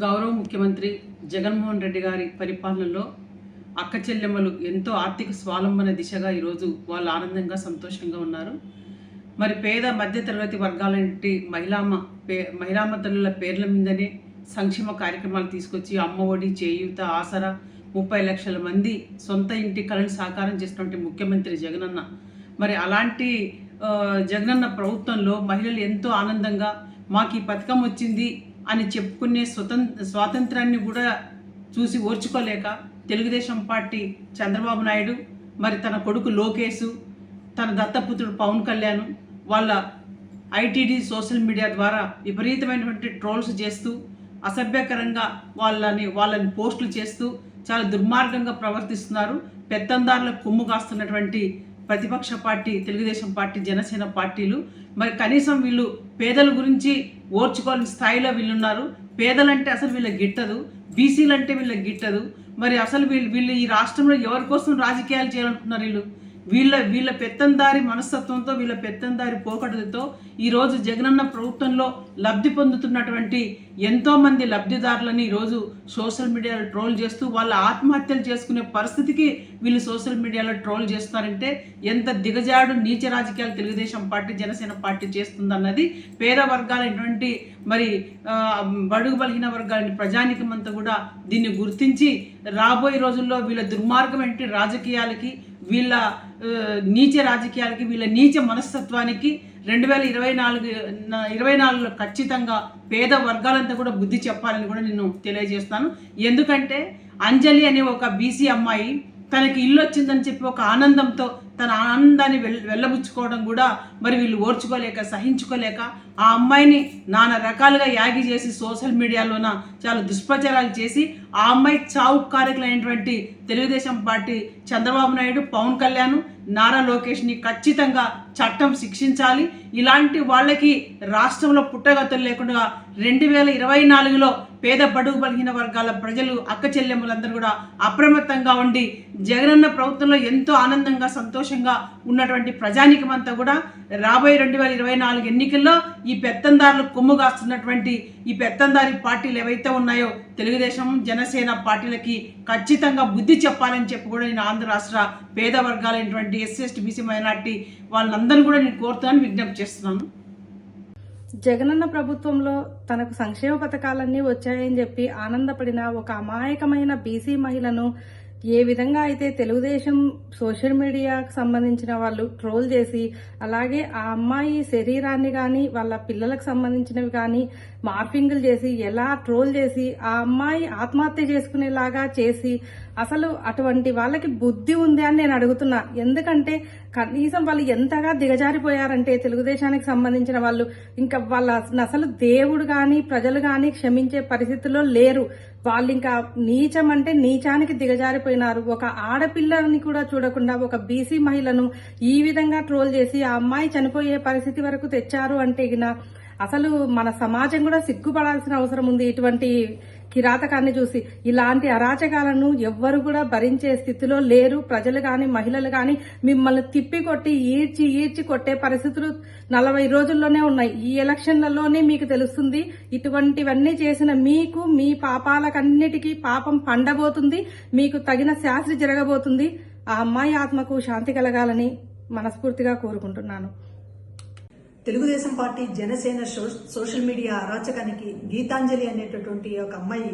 గౌరవ ముఖ్యమంత్రి జగన్మోహన్ రెడ్డి గారి పరిపాలనలో అక్క చెల్లెమ్మలు ఎంతో ఆర్థిక స్వావలంబన దిశగా ఈరోజు వాళ్ళు ఆనందంగా సంతోషంగా ఉన్నారు. మరి పేద మధ్యతరగతి వర్గాలంటి మహిళామ తల్లుల పేర్ల మీదనే సంక్షేమ కార్యక్రమాలు తీసుకొచ్చి అమ్మ ఒడి, చేయూత, ఆసరా 30 లక్షల మంది సొంత ఇంటి కళను సాకారం చేసినటువంటి ముఖ్యమంత్రి జగనన్న. మరి అలాంటి జగనన్న ప్రభుత్వంలో మహిళలు ఎంతో ఆనందంగా మాకు ఈ పథకం వచ్చింది అని చెప్పుకునే స్వాతంత్రాన్ని కూడా చూసి ఓర్చుకోలేక తెలుగుదేశం పార్టీ చంద్రబాబు నాయుడు, మరి తన కొడుకు లోకేష్, తన దత్తపుత్రుడు పవన్ కళ్యాణ్ వాళ్ళ ఐటీడీ సోషల్ మీడియా ద్వారా విపరీతమైనటువంటి ట్రోల్స్ చేస్తూ అసభ్యకరంగా వాళ్ళని పోస్టులు చేస్తూ చాలా దుర్మార్గంగా ప్రవర్తిస్తున్నారు. పెత్తందారుల కొమ్ము కాస్తున్నటువంటి ప్రతిపక్ష పార్టీ తెలుగుదేశం పార్టీ, జనసేన పార్టీలు మరి కనీసం వీళ్ళు పేదల గురించి ఓర్చుకోని స్థాయిలో వీళ్ళున్నారు. పేదలంటే అసలు వీళ్ళకి గిట్టదు, బీసీలంటే వీళ్ళకి గిట్టదు. మరి అసలు వీళ్ళు ఈ రాష్ట్రంలో ఎవరి కోసం రాజకీయాలు చేయాలనుకున్నారు? వీళ్ళ పెత్తందారి మనస్తత్వంతో, వీళ్ళ పెత్తందారి పోకడలతో ఈరోజు జగనన్న ప్రభుత్వంలో లబ్ధి పొందుతున్నటువంటి ఎంతోమంది లబ్ధిదారులని ఈరోజు సోషల్ మీడియాలో ట్రోల్ చేస్తూ వాళ్ళ ఆత్మహత్యలు చేసుకునే పరిస్థితికి వీళ్ళు సోషల్ మీడియాలో ట్రోల్ చేస్తున్నారంటే ఎంత దిగజాడు నీచ రాజకీయాలు తెలుగుదేశం పార్టీ, జనసేన పార్టీ చేస్తుందన్నది పేద వర్గాలైనటువంటి మరి బడుగు బలహీన వర్గాలని ప్రజానికం అంతా కూడా దీన్ని గుర్తించి రాబోయే రోజుల్లో వీళ్ళ దుర్మార్గమైన రాజకీయాలకి, వీళ్ళ నీచ రాజకీయాలకి, వీళ్ళ నీచ మనస్తత్వానికి 2024లో ఖచ్చితంగా పేద వర్గాలంతా కూడా బుద్ధి చెప్పాలని కూడా నేను తెలియజేస్తాను. ఎందుకంటే అంజలి అనే ఒక బీసీ అమ్మాయి తనకి ఇల్లు వచ్చిందని చెప్పి ఒక ఆనందంతో తన ఆనందాన్ని వెళ్ళబుచ్చుకోవడం కూడా మరి వీళ్ళు ఓర్చుకోలేక, సహించుకోలేక ఆ అమ్మాయిని నానా రకాలుగా యాగి చేసి సోషల్ మీడియాలోన చాలా దుష్ప్రచారాలు చేసి ఆ అమ్మాయి చావు కారకులైనటువంటి తెలుగుదేశం పార్టీ చంద్రబాబు నాయుడు, పవన్ కళ్యాణ్, నారా లోకేష్ని ఖచ్చితంగా చట్టం శిక్షించాలి. ఇలాంటి వాళ్ళకి రాష్ట్రంలో పుట్టగతులు లేకుండా 2024లో పేద బడుగు బలహీన వర్గాల ప్రజలు, అక్క చెల్లెమ్మలందరూ కూడా అప్రమత్తంగా ఉండి జగనన్న ప్రభుత్వంలో ఎంతో ఆనందంగా, సంతోషంగా ఉన్నటువంటి ప్రజానికమంతా కూడా రాబోయే 2024 ఎన్నికల్లో ఈ పెత్తందారులు కొమ్ము కాస్తున్నటువంటి ఈ పెత్తందారి పార్టీలు ఏవైతే ఉన్నాయో తెలుగుదేశం, జనసేన పార్టీలకి ఖచ్చితంగా బుద్ధి చెప్పాలని చెప్పి కూడా నేను ఆంధ్ర రాష్ట్ర పేద వర్గాలైనటువంటి ఎస్సీ, ఎస్టీ, బీసీ, మైనార్టీ వాళ్ళందరినీ కూడా నేను కోరుతానని విజ్ఞప్తి చేస్తున్నాను. జగనన్న ప్రభుత్వంలో తనకు సంక్షేమ పథకాలన్నీ వచ్చాయని చెప్పి ఆనందపడిన ఒక అమాయకమైన బీసీ మహిళను ఏ విధంగా అయితే తెలుగుదేశం సోషల్ మీడియాకు సంబంధించిన వాళ్ళు ట్రోల్ చేసి, అలాగే ఆ అమ్మాయి శరీరాన్ని కానీ వాళ్ళ పిల్లలకు సంబంధించినవి కానీ మార్ఫింగ్లు చేసి ఎలా ట్రోల్ చేసి ఆ అమ్మాయి ఆత్మహత్య చేసుకునేలాగా చేసి, అసలు అటువంటి వాళ్ళకి బుద్ధి ఉంది అని నేను అడుగుతున్నా. ఎందుకంటే కనీసం వాళ్ళు ఎంతగా దిగజారిపోయారంటే తెలుగుదేశానికి సంబంధించిన వాళ్ళు ఇంకా వాళ్ళ అసలు దేవుడు కానీ ప్రజలు కానీ క్షమించే పరిస్థితిలో లేరు. వాళ్ళు ఇంకా నీచం అంటే నీచానికి దిగజారిపోయినారు. ఒక ఆడపిల్లని కూడా చూడకుండా ఒక బీసీ మహిళను ఈ విధంగా ట్రోల్ చేసి ఆ అమ్మాయి చనిపోయే పరిస్థితి వరకు తెచ్చారు అంటే అసలు మన సమాజం కూడా సిగ్గుపడాల్సిన అవసరం ఉంది. ఇటువంటి కిరాతకాన్ని చూసి ఇలాంటి అరాచకాలను ఎవ్వరు కూడా భరించే స్థితిలో లేరు. ప్రజలు కానీ మహిళలు కానీ మిమ్మల్ని తిప్పికొట్టి ఈడ్చి కొట్టే పరిస్థితులు 40 రోజుల్లోనే ఉన్నాయి. ఈ ఎలక్షన్లలోనే మీకు తెలుస్తుంది. ఇటువంటివన్నీ చేసిన మీకు మీ పాపాలకన్నిటికీ పాపం పండబోతుంది, మీకు తగిన శాస్త్రి జరగబోతుంది. ఆ అమ్మాయి ఆత్మకు శాంతి కలగాలని మనస్ఫూర్తిగా కోరుకుంటున్నాను. Telugu Desam party, Janasena social media అరాచకానికి గీతాంజలి అనేటటువంటి ఒక అమ్మాయి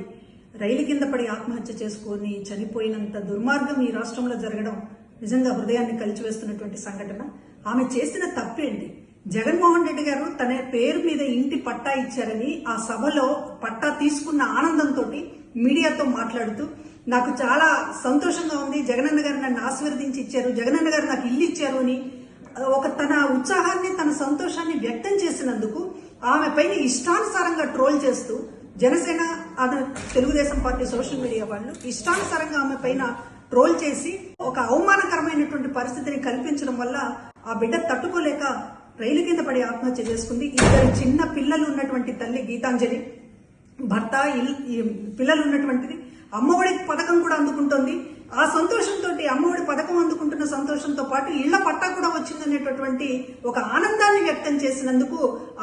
రైలు కింద పడి ఆత్మహత్య చేసుకుని చనిపోయినంత దుర్మార్గం ఈ రాష్ట్రంలో జరగడం నిజంగా హృదయాన్ని కలిచివేస్తున్నటువంటి సంఘటన. ఆమె చేసిన తప్పేంటి? జగన్మోహన్ రెడ్డి గారు తన పేరు మీద ఇంటి పట్టా ఇచ్చారని ఆ సభలో పట్టా తీసుకున్న ఆనందంతో మీడియాతో మాట్లాడుతూ నాకు చాలా సంతోషంగా ఉంది, జగనన్న గారు నన్ను ఆశీర్వదించి ఇచ్చారు, జగనన్న గారు నాకు ఇల్లు ఇచ్చారు అని తన ఉత్సాహాన్ని, తన సంతోషాన్ని వ్యక్తం చేసినందుకు ఆమె పైన ఇష్టానుసారంగా ట్రోల్ చేస్తూ Janasena, Telugu Desam party social media వాళ్ళు ఇష్టానుసారంగా ఆమె పైన ట్రోల్ చేసి ఒక అవమానకరమైనటువంటి పరిస్థితిని కల్పించడం వల్ల ఆ బిడ్డ తట్టుకోలేక రైలు కింద పడి ఆత్మహత్య చేసుకుంది. 2 చిన్న పిల్లలు ఉన్నటువంటి తల్లి గీతాంజలి, భర్త, పిల్లలు ఉన్నటువంటిది, అమ్మఒడి పథకం కూడా అందుకుంటోంది. ఆ సంతోషంతో అమ్మఒడి పథకం అందుకుంటున్న సంతోషంతో పాటు ఇళ్ల పట్టా కూడా వచ్చిందనేటటువంటి ఒక ఆనందాన్ని వ్యక్తం చేసినందుకు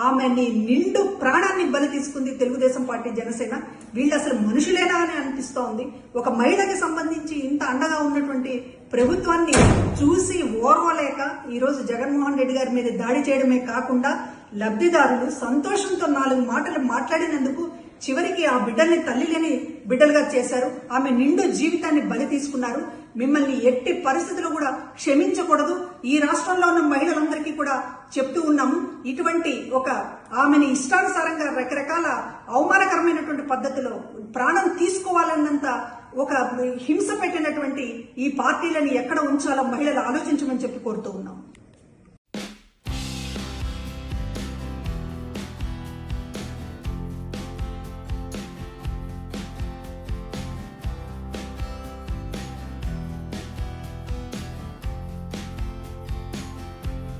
ఆమెని నిండు ప్రాణాన్ని బలి తీసుకుంది తెలుగుదేశం పార్టీ జనసేన. వీళ్ళు అసలు మనుషులేనా అని అనిపిస్తోంది. ఒక మహిళకి సంబంధించి ఇంత అండగా ఉన్నటువంటి ప్రభుత్వాన్ని చూసి ఓర్వలేక ఈరోజు జగన్మోహన్ రెడ్డి గారి మీద దాడి చేయడమే కాకుండా లబ్ధిదారులు సంతోషంతో 4 మాటలు మాట్లాడినందుకు చివరికి ఆ బిడ్డల్ని తల్లి లేని బిడ్డలుగా చేశారు. ఆమె నిండు జీవితాన్ని బలి తీసుకున్నారు. మిమ్మల్ని ఎట్టి పరిస్థితుల్లో కూడా క్షమించకూడదు. ఈ రాష్ట్రంలో ఉన్న మహిళలందరికీ కూడా చెప్తూ ఉన్నాము. ఇటువంటి ఒక ఆమెని ఇష్టానుసారంగా రకరకాల అవమానకరమైనటువంటి పద్ధతిలో ప్రాణం తీసుకోవాలన్నంత ఒక హింస పెట్టినటువంటి ఈ పార్టీలను ఎక్కడ ఉంచాలో మహిళలు ఆలోచించమని చెప్పి కోరుతూ ఉన్నాం.